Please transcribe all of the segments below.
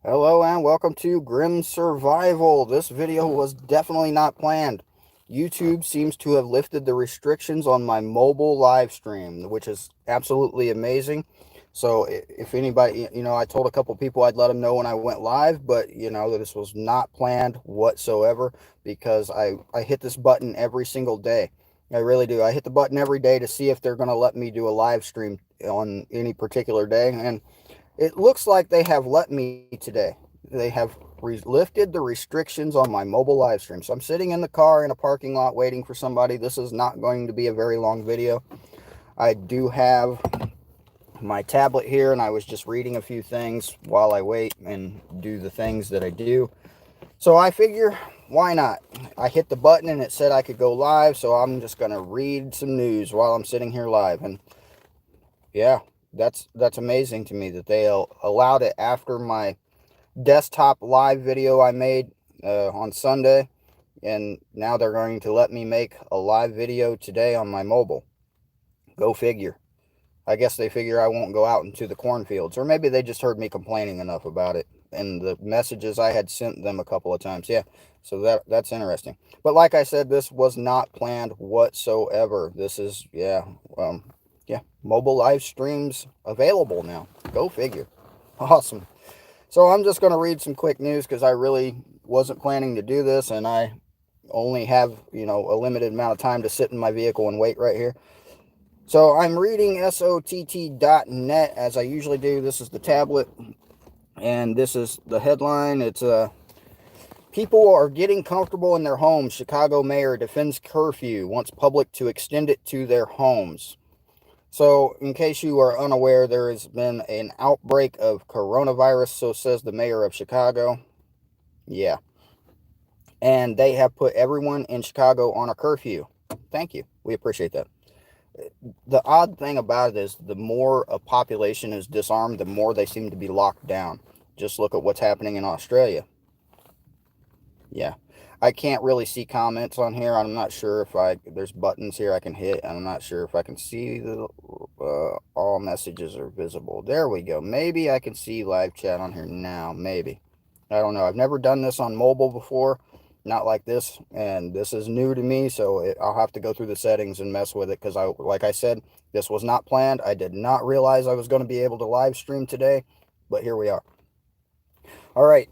Hello and welcome to Grim Survival. This video was definitely not planned. YouTube seems to have lifted the restrictions on my mobile live stream, which is absolutely amazing. So if anybody, I told a couple people I'd let them know when I went live, but this was not planned whatsoever because I hit this button every single day. I really do. I hit the button every day to see if they're going to let me do a live stream on any particular day, and it looks like they have let me today. They have lifted the restrictions on my mobile live stream. So I'm sitting in the car in a parking lot waiting for somebody. This is not going to be a very long video. I do have my tablet here, and I was just reading a few things while I wait and do the things that I do. So I figure, why not? I hit the button and it said I could go live, so I'm just going to read some news while I'm sitting here live. And yeah, that's amazing to me that they allowed it after my desktop live video I made on Sunday, and now they're going to let me make a live video today on my mobile. Go figure. I guess they figure I won't go out into the cornfields, or maybe they just heard me complaining enough about it and the messages I had sent them a couple of times. Yeah, so that's interesting. But like I said, this was not planned whatsoever. This is yeah, mobile live streams available now. Go figure. Awesome. So I'm just going to read some quick news because I really wasn't planning to do this, and I only have, a limited amount of time to sit in my vehicle and wait right here. So I'm reading SOTT.net as I usually do. This is the tablet, and this is the headline. It's people are getting comfortable in their homes. Chicago mayor defends curfew, wants public to extend it to their homes. So, in case you are unaware, there has been an outbreak of coronavirus, so says the mayor of Chicago. Yeah. And they have put everyone in Chicago on a curfew. Thank you. We appreciate that. The odd thing about it is the more a population is disarmed, the more they seem to be locked down. Just look at what's happening in Australia. Yeah. I can't really see comments on here. I'm not sure if there's buttons here I can hit. I'm not sure if I can see the all messages are visible. There we go. Maybe I can see live chat on here now. Maybe. I don't know. I've never done this on mobile before. Not like this. And this is new to me. So I'll have to go through the settings and mess with it. Because like I said, this was not planned. I did not realize I was going to be able to live stream today. But here we are. All right.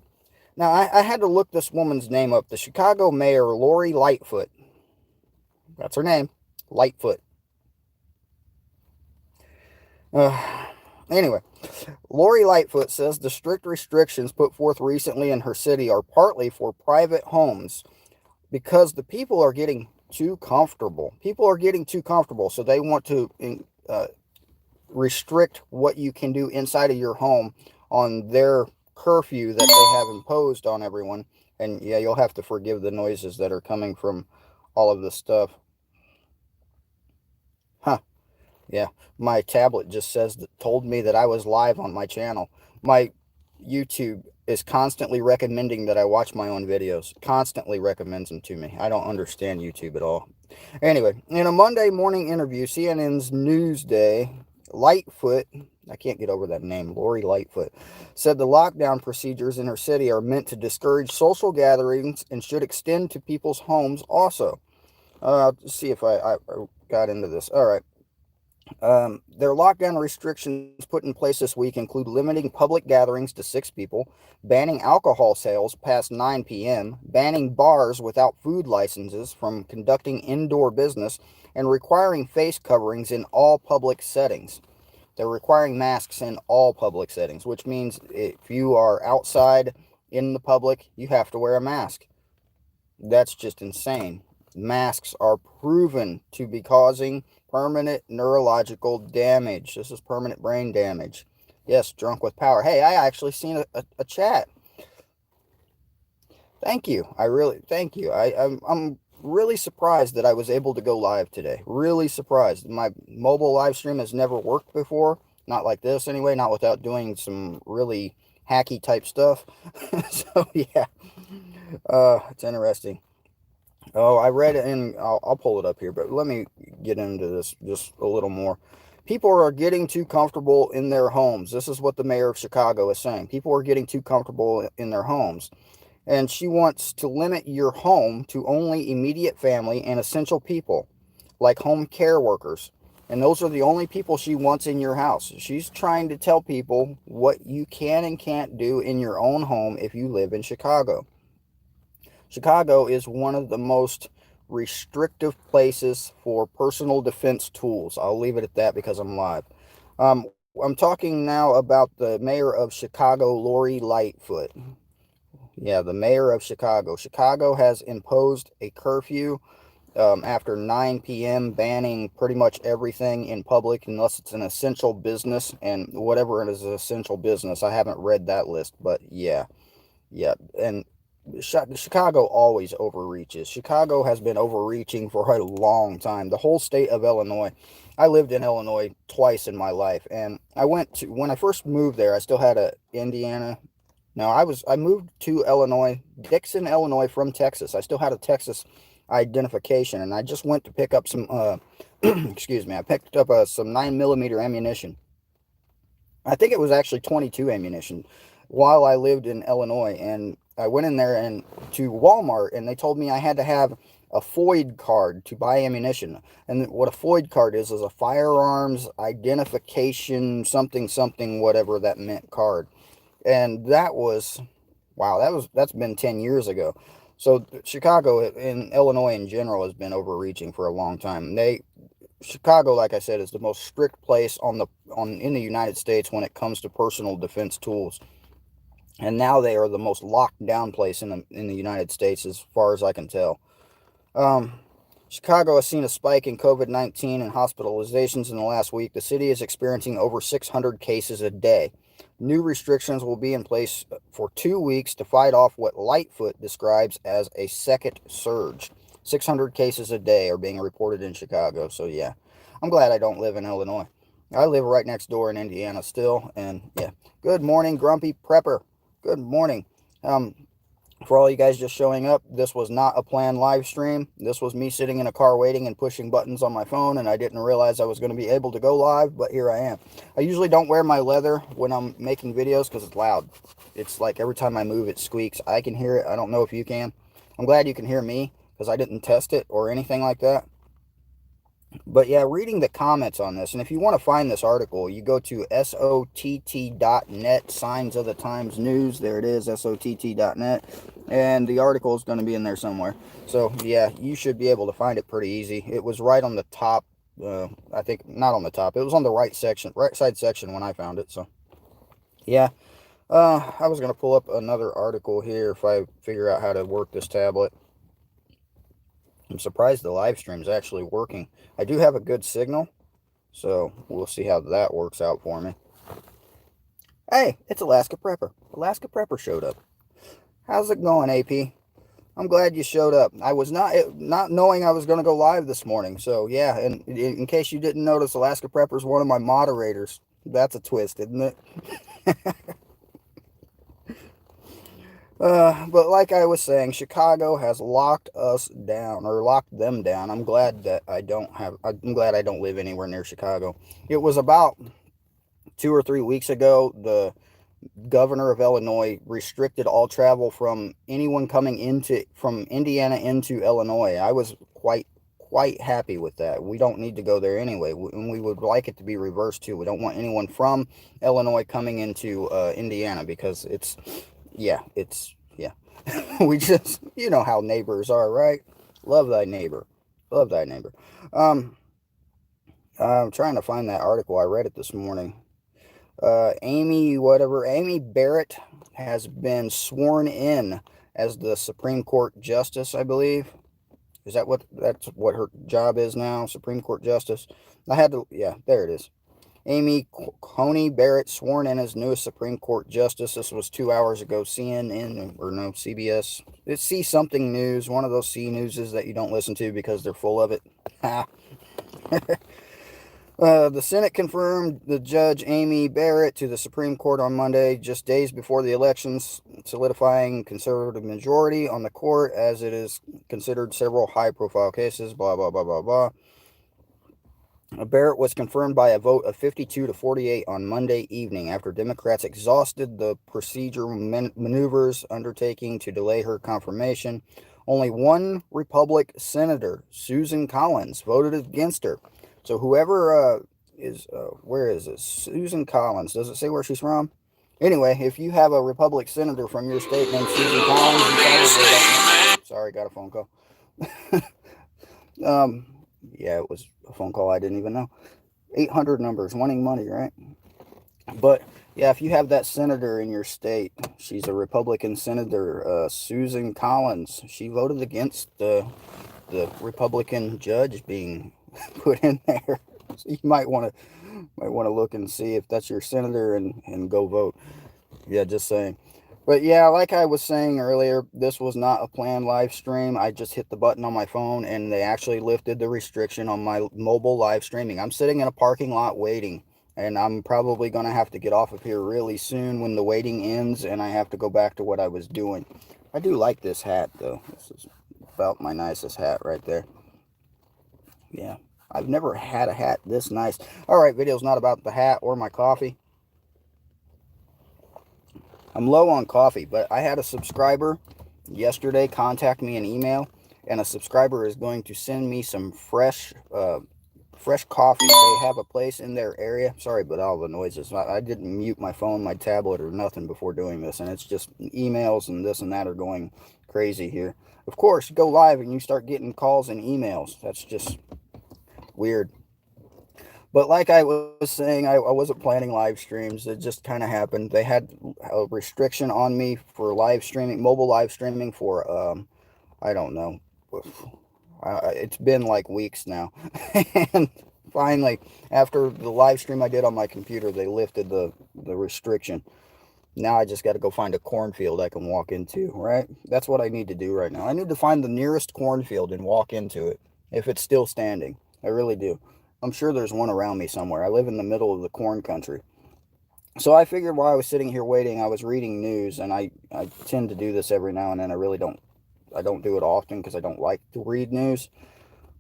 Now, I had to look this woman's name up. The Chicago mayor, Lori Lightfoot. That's her name. Lightfoot. Anyway, Lori Lightfoot says the strict restrictions put forth recently in her city are partly for private homes because the people are getting too comfortable. People are getting too comfortable, so they want to restrict what you can do inside of your home on their curfew that they have imposed on everyone. And yeah, you'll have to forgive the noises that are coming from all of this stuff. Huh. Yeah, my tablet just told me that I was live on my channel. My YouTube is constantly recommending that I watch my own videos. Constantly recommends them to me. I don't understand YouTube at all. Anyway, in a Monday morning interview, CNN's Newsday, Lightfoot, I can't get over that name, Lori Lightfoot, said the lockdown procedures in her city are meant to discourage social gatherings and should extend to people's homes also. Let's see if I got into this. All right. Their lockdown restrictions put in place this week include limiting public gatherings to 6 people, banning alcohol sales past 9 p.m., banning bars without food licenses from conducting indoor business, and requiring face coverings in all public settings. They're requiring masks in all public settings, which means if you are outside in the public, you have to wear a mask. That's just insane. Masks are proven to be causing permanent neurological damage. This is permanent brain damage. Yes, drunk with power. Hey, I actually seen a chat. Thank you. Thank you. I'm really surprised that I was able to go live today. Really surprised. My mobile live stream has never worked before. Not like this anyway, not without doing some really hacky type stuff. So yeah, it's interesting. Oh, I read it, and I'll pull it up here, but let me get into this just a little more. People are getting too comfortable in their homes. This is what the mayor of Chicago is saying. People are getting too comfortable in their homes. And she wants to limit your home to only immediate family and essential people, like home care workers. And those are the only people she wants in your house. She's trying to tell people what you can and can't do in your own home if you live in Chicago. Chicago is one of the most restrictive places for personal defense tools. I'll leave it at that because I'm live. I'm talking now about the mayor of Chicago, Lori Lightfoot. Yeah, the mayor of Chicago. Chicago has imposed a curfew after 9 p.m., banning pretty much everything in public unless it's an essential business, and whatever it is an essential business. I haven't read that list, but yeah. And Chicago always overreaches. Chicago has been overreaching for a long time. The whole state of Illinois. I lived in Illinois twice in my life, and when I first moved there, I still had a Indiana. No, I moved to Illinois, Dixon, Illinois from Texas. I still had a Texas identification, and I just went to pick up some excuse me, I picked up some 9mm ammunition. I think it was actually 22 ammunition while I lived in Illinois, and I went in there and to Walmart, and they told me I had to have a FOID card to buy ammunition. And what a FOID card is a firearms identification something something whatever that meant card. And that was, wow, that's been 10 years ago. So Chicago and Illinois in general has been overreaching for a long time. Chicago, like I said, is the most strict place in the United States when it comes to personal defense tools. And now they are the most locked down place in the United States, as far as I can tell. Um, Chicago has seen a spike in COVID-19 and hospitalizations in the last week. The city is experiencing over 600 cases a day. New restrictions will be in place for 2 weeks to fight off what Lightfoot describes as a second surge. 600 cases a day are being reported in Chicago. So yeah, I'm glad I don't live in Illinois. I live right next door in Indiana still. And yeah, good morning, Grumpy Prepper. Good morning. For all you guys just showing up, this was not a planned live stream. This was me sitting in a car waiting and pushing buttons on my phone, and I didn't realize I was going to be able to go live, but here I am. I usually don't wear my leather when I'm making videos because it's loud. It's like every time I move, it squeaks. I can hear it. I don't know if you can. I'm glad you can hear me because I didn't test it or anything like that. But yeah, reading the comments on this, and if you want to find this article, you go to SOTT.net, Signs of the Times News. There it is, SOTT.net. And the article is going to be in there somewhere. So yeah, you should be able to find it pretty easy. It was right on the top. I think not on the top. It was on the right side section when I found it. So yeah, I was going to pull up another article here if I figure out how to work this tablet. I'm surprised the live stream is actually working. I do have a good signal, so we'll see how that works out for me. Hey, it's Alaska Prepper. Alaska Prepper showed up. How's it going, AP? I'm glad you showed up. I was not knowing I was going to go live this morning, so yeah, and in case you didn't notice, Alaska Prepper is one of my moderators. That's a twist, isn't it? But like I was saying, Chicago has locked us down, or locked them down. I'm glad I don't live anywhere near Chicago. It was about 2 or 3 weeks ago, the governor of Illinois restricted all travel from anyone coming from Indiana into Illinois. I was quite happy with that. We don't need to go there anyway, and we would like it to be reversed too. We don't want anyone from Illinois coming into Indiana because yeah. We just, you know how neighbors are, right? Love thy neighbor. Love thy neighbor. I'm trying to find that article. I read it this morning. Amy Barrett has been sworn in as the Supreme Court Justice, I believe. That's what her job is now, Supreme Court Justice. Yeah, there it is. Amy Coney Barrett sworn in as newest Supreme Court Justice. This was 2 hours ago. CNN, or no, CBS. It's See Something News, one of those C newses that you don't listen to because they're full of it. The Senate confirmed the Judge Amy Barrett to the Supreme Court on Monday, just days before the elections, solidifying conservative majority on the court as it is considered several high-profile cases, blah, blah, blah, blah, blah. Barrett was confirmed by a vote of 52 to 48 on Monday evening after Democrats exhausted the procedural maneuvers undertaking to delay her confirmation. Only one Republican senator, Susan Collins, voted against her. So whoever where is this? Susan Collins. Does it say where she's from? Anyway, if you have a Republican senator from your state named Susan Collins, you probably don't. Sorry, got a phone call. um, yeah, it was a phone call I didn't even know. 800 numbers wanting money, right? But yeah, if you have that senator in your state, she's a Republican senator, Susan Collins. She voted against the Republican judge being put in there. So you might want to look and see if that's your senator and go vote. Yeah, just saying. But yeah, like I was saying earlier, this was not a planned live stream. I just hit the button on my phone and they actually lifted the restriction on my mobile live streaming. I'm sitting in a parking lot waiting, and I'm probably going to have to get off of here really soon when the waiting ends and I have to go back to what I was doing. I do like this hat though. This is about my nicest hat right there. Yeah, I've never had a hat this nice. All right, video's not about the hat or my coffee. I'm low on coffee, but I had a subscriber yesterday contact me an email, and a subscriber is going to send me some fresh coffee. They have a place in their area. Sorry about all the noises. I didn't mute my phone, my tablet, or nothing before doing this, and it's just emails and this and that are going crazy here. Of course, you go live and you start getting calls and emails. That's just weird. But like I was saying, I wasn't planning live streams. It just kind of happened. They had a restriction on me for live streaming, mobile live streaming for, I don't know. It's been like weeks now. And finally, after the live stream I did on my computer, they lifted the restriction. Now I just got to go find a cornfield I can walk into, right? That's what I need to do right now. I need to find the nearest cornfield and walk into it, if it's still standing. I really do. I'm sure there's one around me somewhere. I live in the middle of the corn country. So I figured while I was sitting here waiting, I was reading news, and I tend to do this every now and then. I don't do it often because I don't like to read news.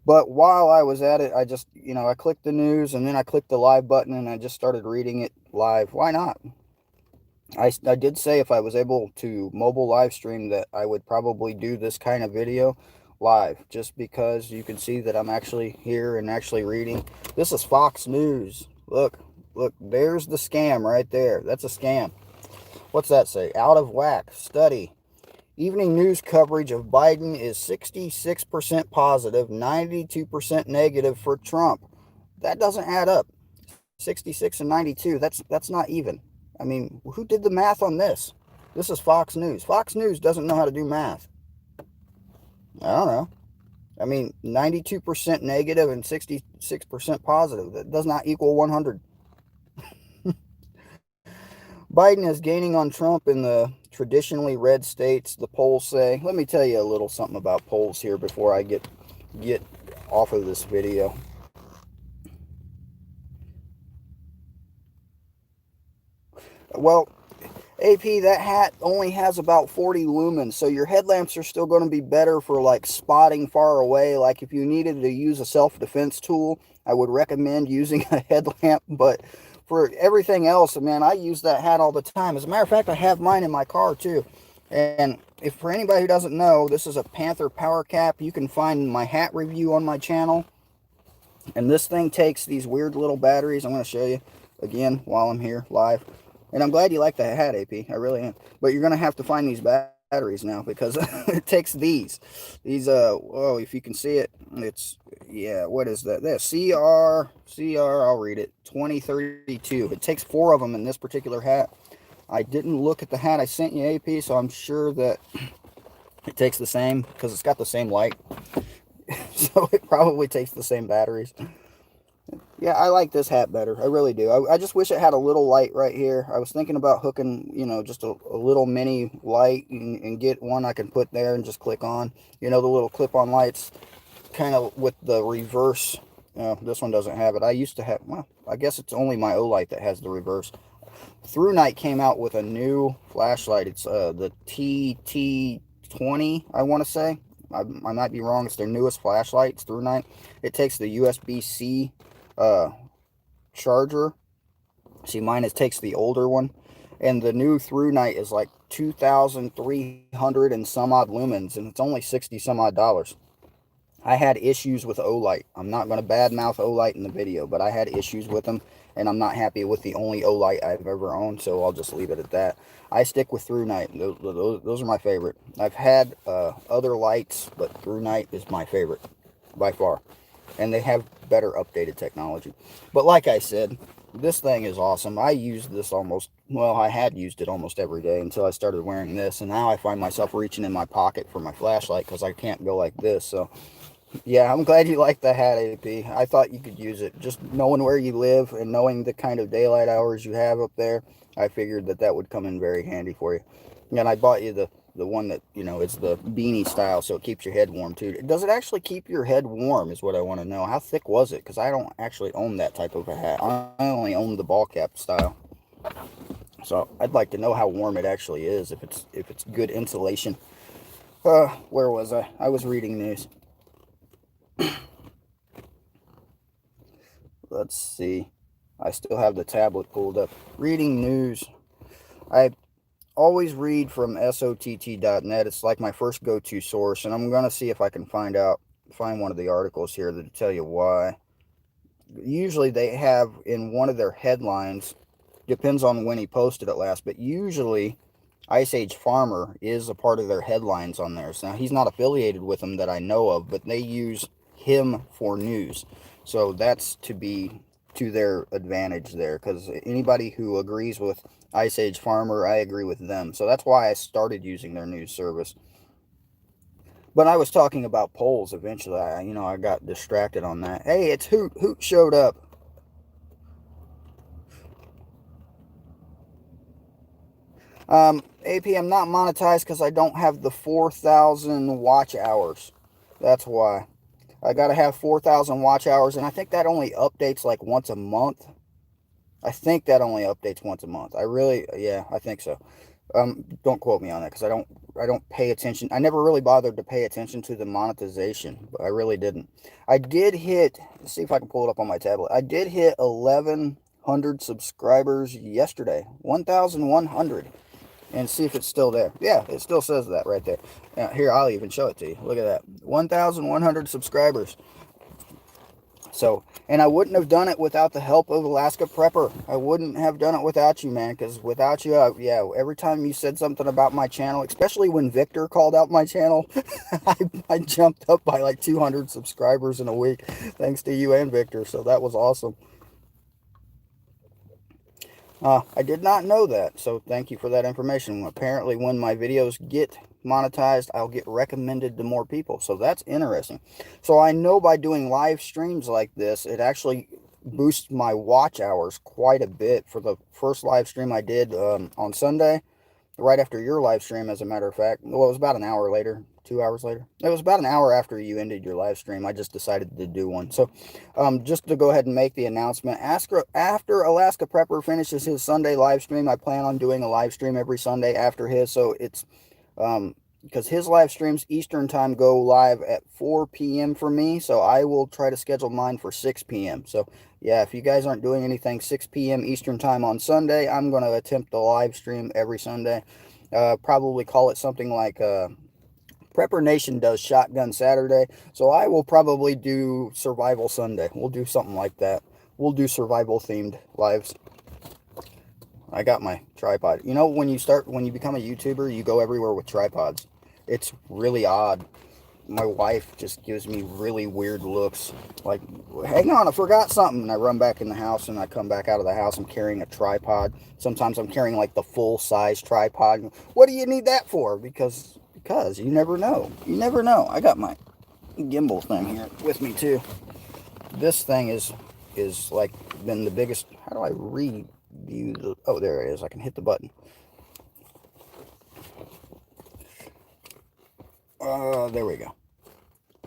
But while I was at it, I just, I clicked the news and then I clicked the live button and I just started reading it live. Why not? I did say if I was able to mobile live stream that I would probably do this kind of video live, just because you can see that I'm actually here and actually reading. This is Fox News. Look, there's the scam right there. That's a scam. What's that say? Out of whack. Study. Evening news coverage of Biden is 66% positive, 92% negative for Trump. That doesn't add up. 66 and 92. That's not even. I mean, who did the math on this? This is Fox News. Fox News doesn't know how to do math. I don't know. I mean, 92% negative and 66% positive. That does not equal 100. Biden is gaining on Trump in the traditionally red states, the polls say. Let me tell you a little something about polls here before I get off of this video. Well, AP, that hat only has about 40 lumens, so your headlamps are still going to be better for like spotting far away. Like if you needed to use a self-defense tool, I would recommend using a headlamp, but for everything else, man, I use that hat all the time. As a matter of fact, I have mine in my car too. And if for anybody who doesn't know, this is a Panther power cap. You can find my hat review on my channel. And this thing takes these weird little batteries. I'm going to show you again while I'm here live. And I'm glad you like the hat, AP. I really am. But you're going to have to find these batteries now because it takes these. These, oh, if you can see it, it's, yeah, what is that? That's CR, I'll read it, 2032. It takes 4 of them in this particular hat. I didn't look at the hat I sent you, AP, so I'm sure that it takes the same because it's got the same light. So it probably takes the same batteries. Yeah, I like this hat better. I really do. I just wish it had a little light right here. I was thinking about hooking, just a little mini light and get one I can put there and just click on. The little clip-on lights, kind of with the reverse. This one doesn't have it. I used to have, well, I guess it's only my Olight that has the reverse. Through Night came out with a new flashlight. It's the TT20, I want to say. I might be wrong. It's their newest flashlight. It's Through Night. It takes the USB-C charger. See, mine takes the older one, and the new through night is like 2,300 and some odd lumens, and it's only 60 some odd dollars. I had issues with Olight. I'm not going to badmouth Olight in the video, but I had issues with them, and I'm not happy with the only Olight I've ever owned, so I'll just leave it at that. I stick with Through Night. Those are my favorite. I've had other lights, but Through Night is my favorite by far, and they have better updated technology. But like I said, this thing is awesome. I use this almost, well, I had used it almost every day until I started wearing this, and now I find myself reaching in my pocket for my flashlight because I can't go like this. So yeah, I'm glad you like the hat, AP. I thought you could use it. Just knowing where you live and knowing the kind of daylight hours you have up there, I figured that that would come in very handy for you. And I bought you the one that, you know, it's the beanie style, so it keeps your head warm too. Does it actually keep your head warm is what I want to know. How thick was it? Because I don't actually own that type of a hat. I only own the ball cap style. So I'd like to know how warm it actually is, if it's good insulation. Where was I? I was reading news. Let's see. I still have the tablet pulled up. Reading news. I always read from SOTT.net. It's like my first go-to source, and I'm going to see if I can find one of the articles here that tell you why. Usually they have in one of their headlines, depends on when he posted it last, but usually Ice Age Farmer is a part of their headlines on there. So now he's not affiliated with them that I know of, but they use him for news. So that's to their advantage there, because anybody who agrees with Ice Age Farmer, I agree with them. So that's why I started using their news service. But I was talking about polls eventually. I got distracted on that. Hey, it's Hoot. Hoot showed up. AP, I'm not monetized because I don't have the 4,000 watch hours. That's why. I got to have 4,000 watch hours, and I think that only updates like once a month. I think that only updates once a month. Yeah, I think so. Don't quote me on that because I don't pay attention. I never really bothered to pay attention to the monetization, but I really didn't. I did hit, let's see if I can pull it up on my tablet. I did hit 1,100 subscribers yesterday. 1,100. And see if it's still there. Yeah, it still says that right there. Here, I'll even show it to you. Look at that. 1,100 subscribers. So, and I wouldn't have done it without the help of Alaska Prepper. I wouldn't have done it without you, man, because without you, yeah, every time you said something about my channel, especially when Victor called out my channel, I jumped up by like 200 subscribers in a week, thanks to you and Victor, so that was awesome. I did not know that, so thank you for that information. Apparently, when my videos get monetized, I'll get recommended to more people, so that's interesting. So I know by doing live streams like this, it actually boosts my watch hours quite a bit. For the first live stream I did on Sunday, right after your live stream, as a matter of fact, well, it was about an hour later, 2 hours later. It was about an hour after you ended your live stream. I just decided to do one. So just to go ahead and make the announcement, after Alaska Prepper finishes his Sunday live stream, I plan on doing a live stream every Sunday after his. So it's because his live streams Eastern time go live at 4 p.m. for me, so I will try to schedule mine for 6 p.m. So yeah, if you guys aren't doing anything 6 p.m. Eastern time on Sunday, I'm going to attempt the live stream every Sunday. Probably call it something like Prepper Nation does Shotgun Saturday, so I will probably do Survival Sunday. We'll do something like that. We'll do survival themed lives. I got my tripod. You know, when you become a YouTuber, you go everywhere with tripods. It's really odd. My wife just gives me really weird looks. Like, hang on, I forgot something. And I run back in the house, and I come back out of the house. I'm carrying a tripod. Sometimes I'm carrying like the full-size tripod. What do you need that for? Because you never know. You never know. I got my gimbal thing here with me too. This thing is like been the biggest. How do I review the? Oh, there it is. I can hit the button. There we go.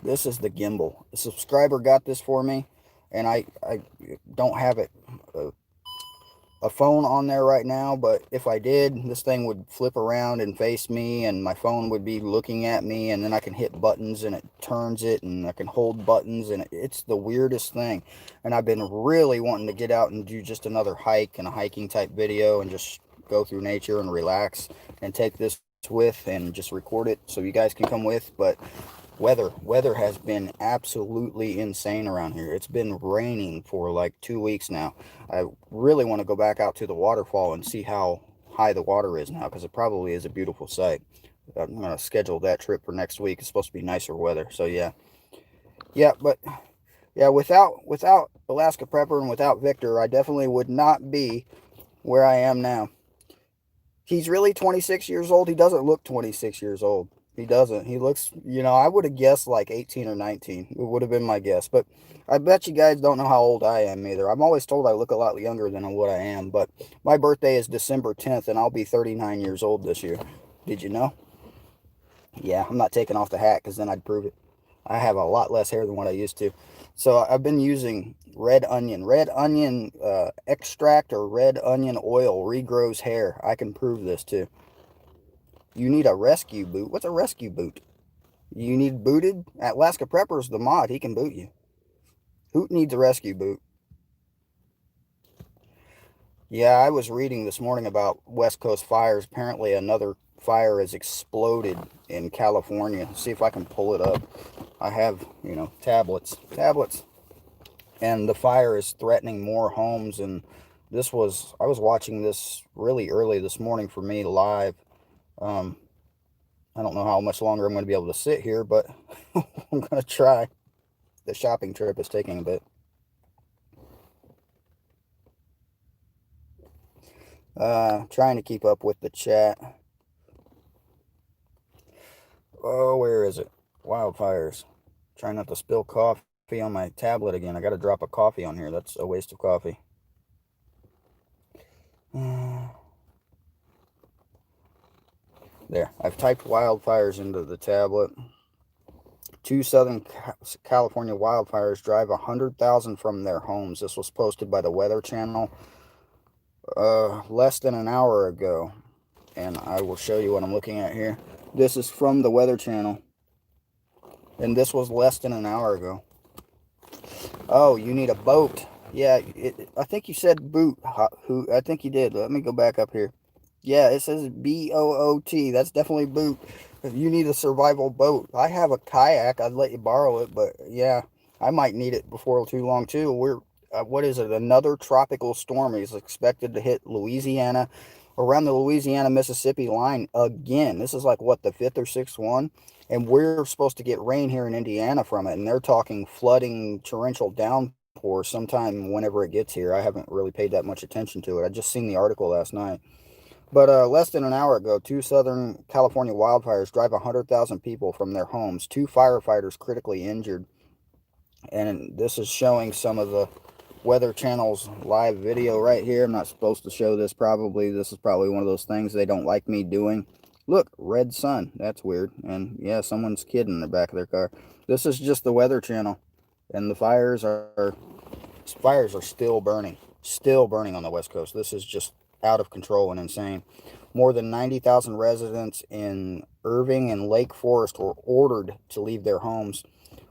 This is the gimbal. A subscriber got this for me, and I don't have it a phone on there right now, but if I did, this thing would flip around and face me, and my phone would be looking at me, and then I can hit buttons and it turns it, and I can hold buttons, and it's the weirdest thing. And I've been really wanting to get out and do just another hike and a hiking type video and just go through nature and relax and take this with and just record it so you guys can come with. But weather has been absolutely insane around here. It's been raining for like 2 weeks now. I really want to go back out to the waterfall and see how high the water is now, because it probably is a beautiful sight. I'm going to schedule that trip for next week. It's supposed to be nicer weather, so but yeah, without Alaska Prepper and without Victor, I definitely would not be where I am now. He's really 26 years old. He doesn't look 26 years old. He doesn't. He looks, I would have guessed like 18 or 19. It would have been my guess. But I bet you guys don't know how old I am either. I'm always told I look a lot younger than what I am. But my birthday is December 10th, and I'll be 39 years old this year. Did you know? Yeah, I'm not taking off the hat because then I'd prove it. I have a lot less hair than what I used to. So I've been using red onion extract, or red onion oil regrows hair. I can prove this too. You need a rescue boot. What's a rescue boot? You need booted? Alaska Prepper's the mod. He can boot you. Who needs a rescue boot? Yeah, I was reading this morning about West Coast fires. Apparently another fire has exploded in California. Let's see if I can pull it up. I have, tablets. And the fire is threatening more homes. And I was watching this really early this morning for me live. I don't know how much longer I'm going to be able to sit here, but I'm going to try. The shopping trip is taking a bit. Trying to keep up with the chat. Oh, where is it? Wildfires. Trying not to spill coffee on my tablet again. I got to drop a coffee on here. That's a waste of coffee. There. I've typed wildfires into the tablet. 2 Southern California wildfires drive 100,000 from their homes. This was posted by the Weather Channel less than an hour ago. And I will show you what I'm looking at here. This is from the Weather Channel. And this was less than an hour ago. Oh, you need a boat. Yeah, I think you said boot. I think you did. Let me go back up here. Yeah, it says B-O-O-T. That's definitely boot. You need a survival boat. I have a kayak. I'd let you borrow it, but yeah, I might need it before too long too. What is it? Another tropical storm is expected to hit Louisiana, around the Louisiana-Mississippi line again. This is like, what, the 5th or 6th one? And we're supposed to get rain here in Indiana from it, and they're talking flooding, torrential downpour sometime whenever it gets here. I haven't really paid that much attention to it. I just seen the article last night. But less than an hour ago, 2 Southern California wildfires drive 100,000 people from their homes. 2 firefighters critically injured. And this is showing some of the Weather Channel's live video right here. I'm not supposed to show this probably. This is probably one of those things they don't like me doing. Look, red sun. That's weird. And yeah, someone's kid in the back of their car. This is just the Weather Channel. And the fires are still burning. Still burning on the West Coast. This is just out of control and insane. More than 90,000 residents in Irving and Lake Forest were ordered to leave their homes.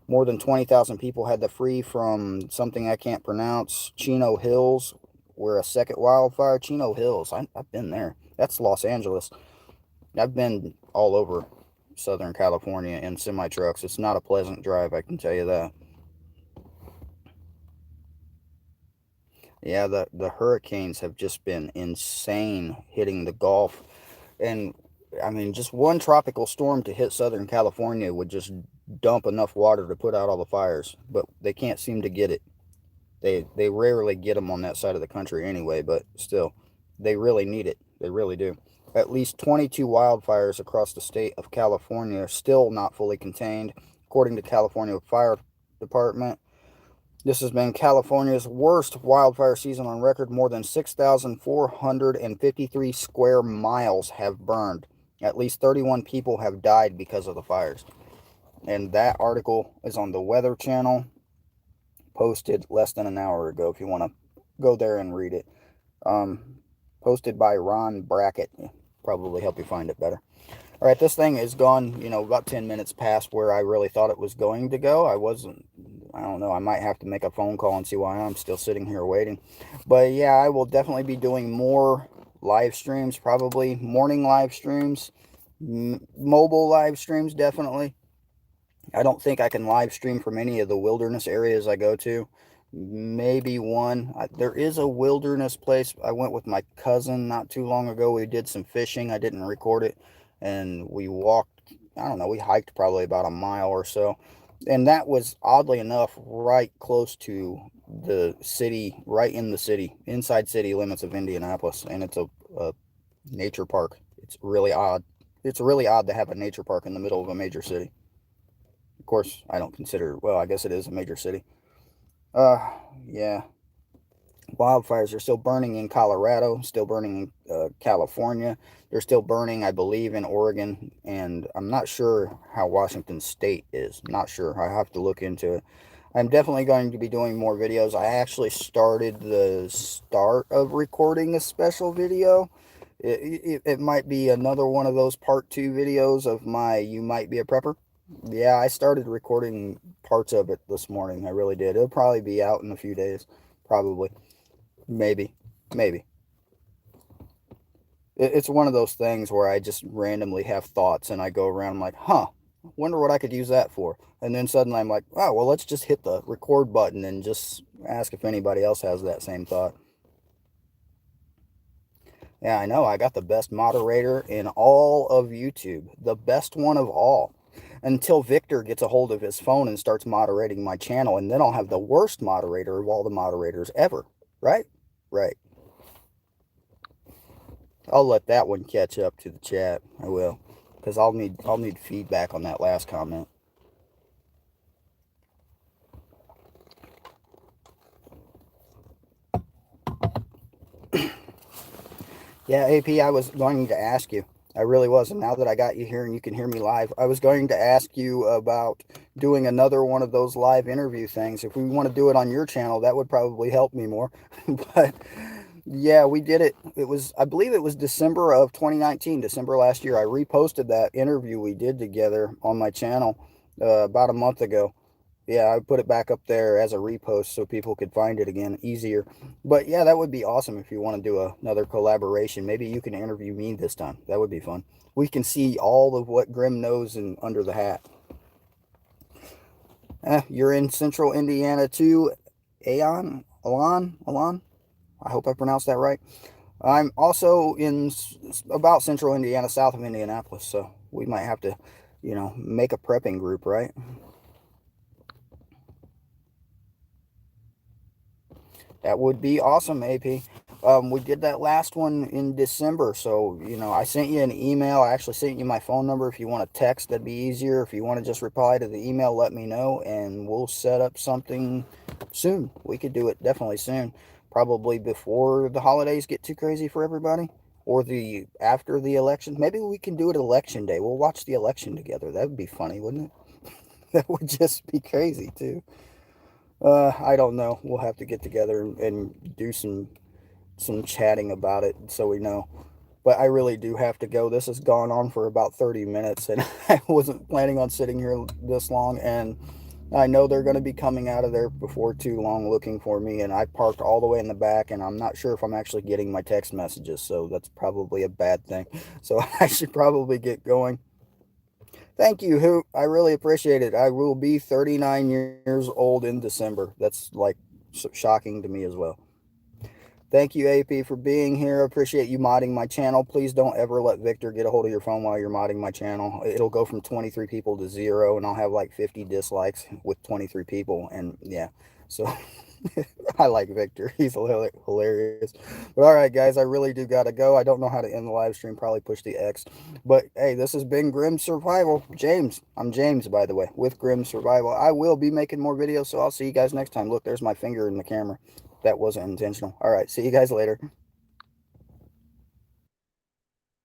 More than 20,000 people had to flee from something I can't pronounce, Chino Hills, where a second wildfire. Chino Hills, I've been there. That's Los Angeles. I've been all over Southern California in semi-trucks. It's not a pleasant drive, I can tell you that. Yeah, the hurricanes have just been insane hitting the Gulf. And, I mean, just one tropical storm to hit Southern California would just dump enough water to put out all the fires. But they can't seem to get it. They rarely get them on that side of the country anyway, but still, they really need it. They really do. At least 22 wildfires across the state of California are still not fully contained, according to California Fire Department. This has been California's worst wildfire season on record. More than 6,453 square miles have burned. At least 31 people have died because of the fires. And that article is on the Weather Channel, posted less than an hour ago if you want to go there and read it. Posted by Ron Brackett. Probably help you find it better. All right, this thing is gone, about 10 minutes past where I really thought it was going to go. I don't know, I might have to make a phone call and see why I'm still sitting here waiting. But yeah, I will definitely be doing more live streams, probably morning live streams, mobile live streams, definitely. I don't think I can live stream from any of the wilderness areas I go to. Maybe one. There is a wilderness place. I went with my cousin not too long ago. We did some fishing. I didn't record it. And we walked, I don't know, we hiked probably about a mile or so. And that was, oddly enough, right close to the city, right in the city, inside city limits of Indianapolis. And it's a nature park. It's really odd. It's really odd to have a nature park in the middle of a major city. Of course, I don't consider, well, I guess it is a major city. Yeah. Wildfires are still burning in Colorado, still burning in California. They're still burning, I believe, in Oregon, and I'm not sure how Washington State is. Not sure. I have to look into it. I'm definitely going to be doing more videos. I actually started the start of recording a special video. It might be another one of those part 2 videos of my You Might Be a Prepper. Yeah, I started recording parts of it this morning. I really did. It'll probably be out in a few days. Probably. Maybe. It's one of those things where I just randomly have thoughts and I go around, I'm like, huh, wonder what I could use that for. And then suddenly I'm like, oh, well, let's just hit the record button and just ask if anybody else has that same thought. Yeah, I know. I got the best moderator in all of YouTube. The best one of all. Until Victor gets a hold of his phone and starts moderating my channel, and then I'll have the worst moderator of all the moderators ever. Right? Right. I'll let that one catch up to the chat. I will. Because I'll need feedback on that last comment. Yeah, AP, I was going to ask you. I really was. And now that I got you here and you can hear me live, I was going to ask you about doing another one of those live interview things. If we want to do it on your channel, that would probably help me more. But yeah, we did it. It was, I believe it was December of 2019, December last year. I reposted that interview we did together on my channel about a month ago. Yeah, I put it back up there as a repost so people could find it again easier. But yeah, that would be awesome if you want to do another collaboration. Maybe you can interview me this time. That would be fun. We can see all of what Grim knows and under the hat. You're in Central Indiana too, Alon? I hope I pronounced that right. I'm also in about Central Indiana, south of Indianapolis, so we might have to, make a prepping group, right? That would be awesome, AP. We did that last one in December, so, I sent you an email. I actually sent you my phone number. If you want to text, that'd be easier. If you want to just reply to the email, let me know, and we'll set up something soon. We could do it definitely soon. Probably before the holidays get too crazy for everybody, or after the election. Maybe we can do it election day. We'll watch the election together. That would be funny, wouldn't it? That would just be crazy, too. I don't know. We'll have to get together and do some chatting about it so we know. But I really do have to go. This has gone on for about 30 minutes, and I wasn't planning on sitting here this long. And I know they're going to be coming out of there before too long looking for me. And I parked all the way in the back, and I'm not sure if I'm actually getting my text messages. So that's probably a bad thing. So I should probably get going. Thank you, Hoot. I really appreciate it. I will be 39 years old in December. That's like shocking to me as well. Thank you, AP, for being here. Appreciate you modding my channel. Please don't ever let Victor get a hold of your phone while you're modding my channel. It'll go from 23 people to 0, and I'll have like 50 dislikes with 23 people. And yeah, so I like Victor. He's hilarious. But all right, guys, I really do got to go. I don't know how to end the live stream. Probably push the X. But hey, this has been Grim Survival. James. I'm James, by the way, with Grim Survival. I will be making more videos, so I'll see you guys next time. Look, there's my finger in the camera. That wasn't intentional. All right, see you guys later.